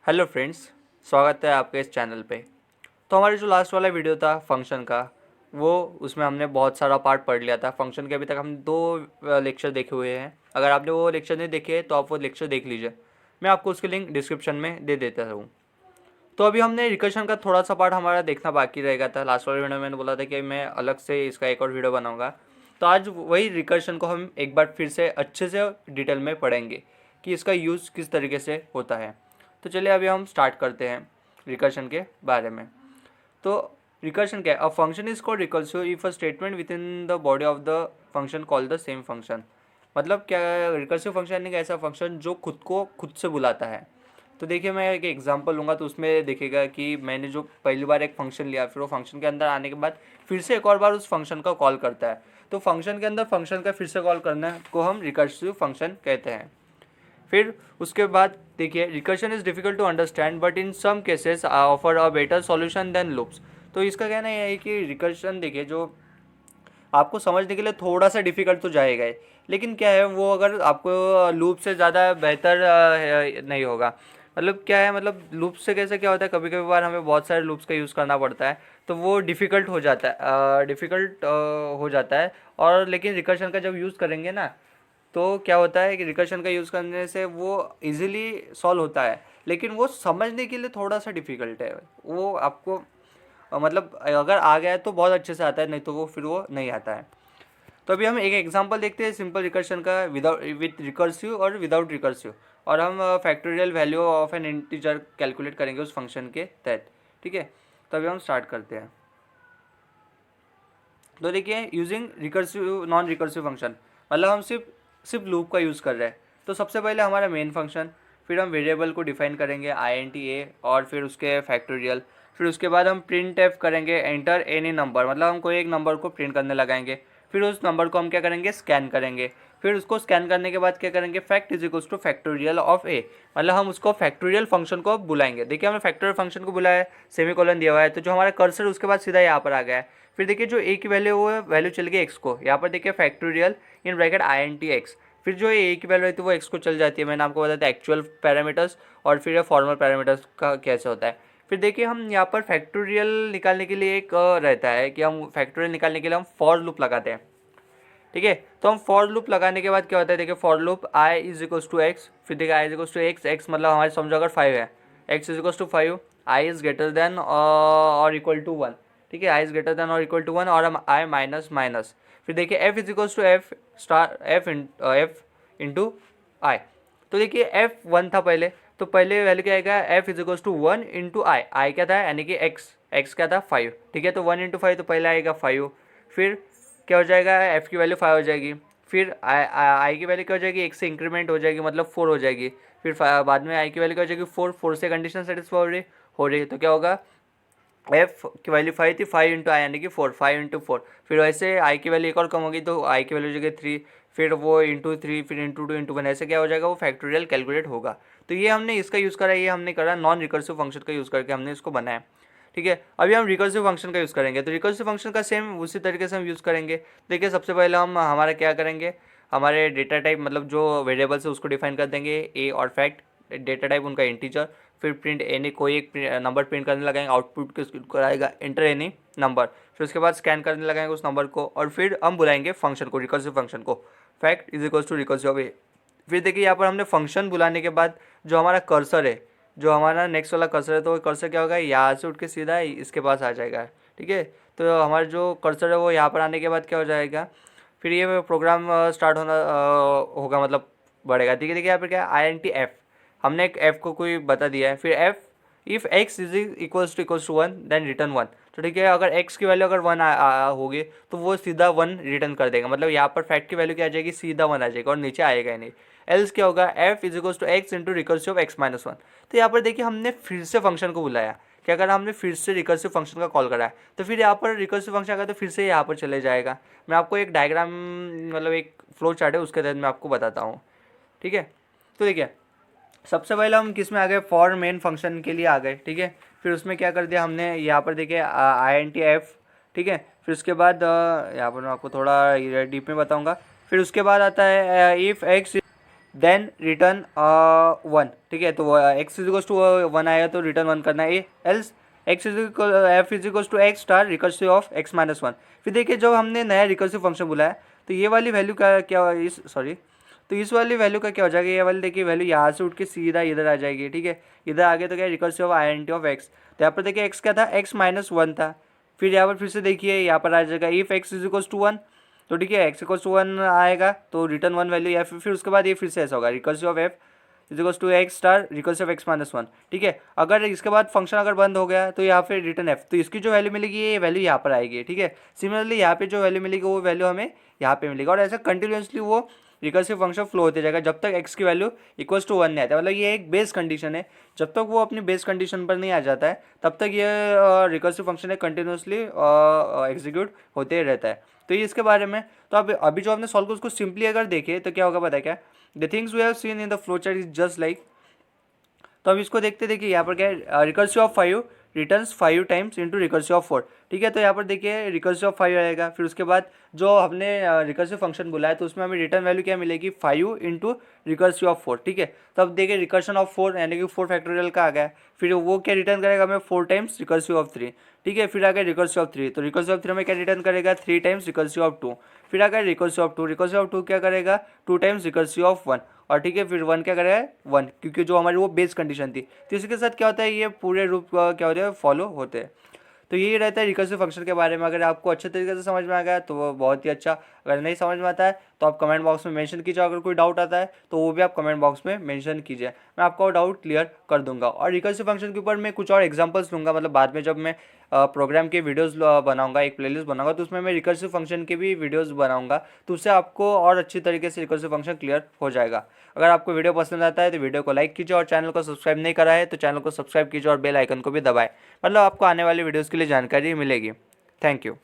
Hello friends, स्वागत है आपके इस चैनल पे। तो हमारे जो लास्ट वाला वीडियो था फंक्शन का, वो उसमें हमने बहुत सारा पार्ट पढ़ लिया था फंक्शन के। अभी तक हम दो लेक्चर देखे हुए हैं। अगर आपने वो लेक्चर नहीं देखे तो आप वो लेक्चर देख लीजिए। मैं आपको उसकी लिंक डिस्क्रिप्शन में दे देता हूँ। तो अभी हमने रिकर्शन का थोड़ा सा पार्ट हमारा देखना बाकी रह गया था। लास्ट वाले वीडियो में मैंने बोला था कि मैं अलग से इसका एक और वीडियो बनाऊँगा। तो आज वही रिकर्शन को हम एक बार फिर से अच्छे से डिटेल में पढ़ेंगे कि इसका यूज़ किस तरीके से होता है। तो चलिए अभी हम स्टार्ट करते हैं रिकर्शन के बारे में। तो रिकर्शन क्या है? A function is called recursive if a statement with in the body of the function called the same function. मतलब क्या है रिकर्सिव फंक्शन? यानी कि ऐसा फंक्शन जो खुद को खुद से बुलाता है। तो देखिए मैं एक एग्जांपल लूँगा तो उसमें देखिएगा कि मैंने जो पहली बार एक फंक्शन लिया, फिर वो फंक्शन के अंदर आने के बाद फिर से एक और बार उस फंक्शन का कॉल करता है। तो फंक्शन के अंदर फंक्शन का फिर से कॉल करना को हम रिकर्सिव फंक्शन कहते हैं। फिर उसके बाद देखिए recursion is difficult to understand but in some cases offer a better solution than loops. तो इसका कहना यह है कि रिकर्शन देखिए जो आपको समझने के लिए थोड़ा सा डिफ़िकल्ट तो जाएगा ही, लेकिन क्या है वो अगर आपको लूप से ज़्यादा बेहतर नहीं होगा। मतलब क्या है, मतलब लूप से कैसे क्या होता है, कभी कभी बार हमें बहुत सारे लूप्स का यूज़ करना पड़ता है तो वो डिफ़िकल्ट हो जाता है, और लेकिन रिकर्शन का जब यूज़ करेंगे ना तो क्या होता है कि रिकर्शन का यूज़ करने से वो इजीली सॉल्व होता है, लेकिन वो समझने के लिए थोड़ा सा डिफ़िकल्ट है। वो आपको मतलब अगर आ गया है तो बहुत अच्छे से आता है, नहीं तो वो फिर वो नहीं आता है। तो अभी हम एक एग्जांपल देखते हैं सिंपल रिकर्शन का विद रिकर्सिव और विदाउट रिकर्सिव, और हम factorial value of N integer calculate करेंगे उस फंक्शन के तहत। ठीक है, तो अभी हम स्टार्ट करते हैं। तो देखिए using recursive non recursive function, मतलब हम सिर्फ लूप का यूज़ कर रहे हैं। तो सबसे पहले हमारा मेन फंक्शन, फिर हम वेरिएबल को डिफाइन करेंगे INT a, और फिर उसके फैक्टोरियल। फिर उसके बाद हम प्रिंट एफ करेंगे एंटर एनी नंबर, मतलब हम कोई एक नंबर को प्रिंट करने लगाएंगे। फिर उस नंबर को हम क्या करेंगे, स्कैन करेंगे। फिर उसको स्कैन करने के बाद क्या करेंगे, fact is equals to factorial of a, मतलब हम उसको फैक्टोरियल फंक्शन को बुलाएंगे। देखिए हमने फैक्टोरियल फंक्शन को बुलाया है, सेमीकोलन दिया हुआ है, तो जो हमारा कर्सर उसके बाद सीधा यहाँ पर आ गया है। फिर देखिए जो ए की वैल्यू वो वैल्यू चल गई एक्स को, यहाँ पर देखिए factorial in bracket INT x। फिर जो ए की वैल्यू रहती है वो एक्स को चल जाती है। मैंने आपको बताया था एक्चुअल पैरामीटर्स और फिर फॉर्मल पैरामीटर्स का कैसे होता है। फिर देखिए हम यहाँ पर फैक्टोरियल निकालने के लिए एक रहता है कि हम फैक्टोरियल निकालने के लिए हम फॉर लूप लगाते हैं। ठीक है, तो हम फॉर लूप लगाने के बाद क्या होता है, देखिए for loop i is equals to x. फिर देखिए i is equals to x, x मतलब हमारे समझो अगर 5 है, x is equals to 5, i is greater than और इक्वल टू 1। ठीक है, आई इज ग्रेटर देन और इक्वल टू 1, और हम आई माइनस माइनस। फिर देखिए f is equals to f star f into i. तो देखिए एफ 1 था पहले, तो पहले वैल्यू क्या आएगा, f is equals to 1 into i. I क्या था, यानी कि एक्स, एक्स क्या था 5। ठीक है, तो 1 इंटू 5 तो पहले आएगा 5। फिर क्या हो जाएगा, एफ की वैल्यू 5 हो जाएगी। फिर आई की वैल्यू क्या हो जाएगी, एक से इंक्रीमेंट हो जाएगी मतलब 4 हो जाएगी। फिर बाद में आई की वैल्यू क्या हो जाएगी 4, 4 से कंडीशन सेटिस्फाई हो रही तो क्या होगा, एफ की वैल्यू 5 थी, 5 इंटू आई यानी कि 4, 5 इंटू 4। फिर वैसे आई की वैल्यू एक और कम होगी तो आई की वैल्यू हो जाएगी 3, फिर वो इंटू 3, फिर इंटू 2 इंटू 1, ऐसे क्या हो जाएगा, वो फैक्टोरियल कैलकुलेट होगा। तो ये हमने इसका यूज़ करा, ये हमने करा नॉन रिकर्सिव फंक्शन का यूज़ करके हमने इसको बनाया। ठीक है, अभी हम रिकर्सिव फंक्शन का यूज़ करेंगे। तो रिकर्सिव फंक्शन का सेम उसी तरीके से हम यूज़ करेंगे। देखिए सबसे पहले हम हमारा क्या करेंगे, हमारे डेटा टाइप मतलब जो वेरिएबल्स है उसको डिफाइन कर देंगे, ए और फैक्ट, डेटा टाइप उनका इंटीजर। फिर प्रिंट एनी, कोई एक नंबर प्रिंट करने लगाएंगे, आउटपुट किसको आएगा, एंटर एनी नंबर। फिर उसके बाद स्कैन करने लगाएंगे उस नंबर को, और फिर हम बुलाएंगे फंक्शन को, रिकर्सिव फंक्शन को, fact is equals to recursive of a. फिर देखिए यहाँ पर हमने फंक्शन बुलाने के बाद जो हमारा कर्सर है, जो हमारा नेक्स्ट वाला कर्सर है, तो वो कर्सर क्या होगा, यहाँ से उठ के सीधा इसके पास आ जाएगा। ठीक है, तो हमारा जो कर्सर है वो यहाँ पर आने के बाद क्या हो जाएगा, फिर ये प्रोग्राम स्टार्ट होना होगा, मतलब बढ़ेगा। ठीक है, देखिए यहाँ पर क्या INT f, हमने एक f को कोई बता दिया है। फिर f if x is equals to 1 then return 1। तो ठीक है, अगर x की वैल्यू अगर 1 होगी तो वो सीधा 1 रिटर्न कर देगा, मतलब यहाँ पर फैक्ट की वैल्यू क्या आ जाएगी, सीधा 1 आ जाएगा और नीचे आएगा ही नहीं। एल्स क्या होगा, f is equals to x into recursive of x minus 1। तो यहाँ पर देखिए हमने फिर से फंक्शन को बुलाया, क्या करा, हमने फिर से रिकर्सिव फंक्शन का कॉल करा है। तो फिर यहाँ पर रिकर्सिव फंक्शन आएगा तो फिर से यहाँ पर चले जाएगा। मैं आपको एक डायग्राम मतलब एक फ्लो चार्ट है उसके तहत मैं आपको बताता हूँ। ठीक है, तो देखिए सबसे पहले हम किस में आ गए, फॉर मेन फंक्शन के लिए आ गए। ठीक है, फिर उसमें क्या कर दिया हमने, यहाँ पर देखिए INT f। ठीक है, फिर उसके बाद यहाँ पर मैं आपको थोड़ा डीप में बताऊंगा। फिर उसके बाद आता है इफ़ एक्स देन रिटर्न 1, ठीक है। तो एक्स इज इक्वल्स टू 1 आएगा तो रिटर्न 1 करना है, else x is equal f is equals to x star recursive of x minus 1। फिर देखिए जब हमने नया रिकर्सिव फंक्शन बुलाया तो ये वाली वैल्यू का क्या इस सॉरी तो इस वाली वैल्यू का क्या हो जाएगा, ये वाली देखिए वैल्यू यहाँ से उठ के सीधा इधर आ जाएगी, ठीक है। इधर आगे तो क्या recursive of identity of x, तो यहाँ पर देखिए एक्स क्या था, एक्स माइनस 1 था। फिर यहाँ पर फिर से देखिए यहाँ पर आ जाएगा if x is equals to 1, तो ठीक है एक्स इक्वल्स टू 1 आएगा तो रिटर्न 1 वैल्यू, या फिर उसके बाद ये फिर से ऐसा होगा recursive of F is equals to x star recursive of x minus 1, ठीक है। अगर इसके बाद फंक्शन अगर बंद हो गया तो यहाँ पे रिटर्न एफ, तो इसकी जो वैल्यू मिलेगी ये वैल्यू यहाँ पर आएगी, ठीक है। सिमिलरली यहाँ पे जो वैल्यू मिलेगी वो वैल्यू हमें यहाँ पे मिलेगी, और ऐसा कंटिन्यूसली वो रिकर्सिव फंक्शन फ्लो होते जाएगा जब तक एक्स की वैल्यू इक्वल्स टू 1 नहीं आता। मतलब ये एक बेस कंडीशन है, जब तक वो अपनी बेस कंडीशन पर नहीं आ जाता है तब तक ये रिकर्सिव फंक्शन है कंटिन्यूसली एग्जीक्यूट होते रहता है। तो ये इसके बारे में। तो अब अभी जो हमने सॉल्व किया उसको सिंपली अगर देखें तो क्या होगा पता है क्या, the things we have seen in the flow chart is just like. तो अब इसको देखते देखिए यहाँ पर क्या है, recursive of 5 returns 5 times into recursive of 4, ठीक है। तो यहाँ पर देखिए रिकर्सिव ऑफ 5 आएगा, फिर उसके बाद जो हमने रिकर्सिव फंक्शन बुलाया तो उसमें हमें रिटर्न वैल्यू क्या मिलेगी 5 इंटू रिकर्सिव ऑफ 4, ठीक है। तो अब देखिए रिकर्शन ऑफ 4 यानी कि 4 फैक्टोरियल का आ गया, फिर वो क्या रिटर्न करेगा हमें 4 टाइम्स रिकर्सिव ऑफ 3, ठीक है। फिर आ गया रिकर्सिव ऑफ 3, तो रिकर्सिव ऑफ 3 में क्या रिटर्न करेगा 3 टाइम्स रिकर्सिव ऑफ 2। फिर आ गया रिकर्सिव ऑफ 2, रिकर्सिव ऑफ 2 क्या करेगा 2 टाइम्स रिकर्सिव ऑफ 1, और ठीक है फिर 1 क्या करेगा 1, क्योंकि जो हमारी वो बेस कंडीशन थी। तो इसके साथ क्या होता है ये पूरे रूप क्या होते हैं फॉलो होते हैं। तो यही रहता है रिकर्सिव फंक्शन के बारे में। अगर आपको अच्छे तरीके से समझ में आ गया तो वो बहुत ही अच्छा, अगर नहीं समझ में आता है तो आप कमेंट बॉक्स में मेंशन कीजिए। अगर कोई डाउट आता है तो वो भी आप कमेंट बॉक्स में मेंशन कीजिए, मैं आपका डाउट क्लियर कर दूंगा। और रिकर्सिव फंक्शन के ऊपर मैं कुछ और एग्जांपल्स लूँगा, मतलब बाद में जब मैं प्रोग्राम के वीडियोस बनाऊंगा, एक प्लेलिस्ट बनाऊंगा तो उसमें मैं रिकर्सिव फंक्शन के भी वीडियोस बनाऊंगा, तो उससे आपको और अच्छी तरीके से रिकर्सिव फंक्शन क्लियर हो जाएगा। अगर आपको वीडियो पसंद आता है तो वीडियो को लाइक कीजिए, और चैनल को सब्सक्राइब नहीं करा है तो चैनल को सब्सक्राइब कीजिए और बेल आइकन को भी दबाएं, मतलब आपको आने वाली वीडियोज़ के लिए जानकारी मिलेगी। Thank you.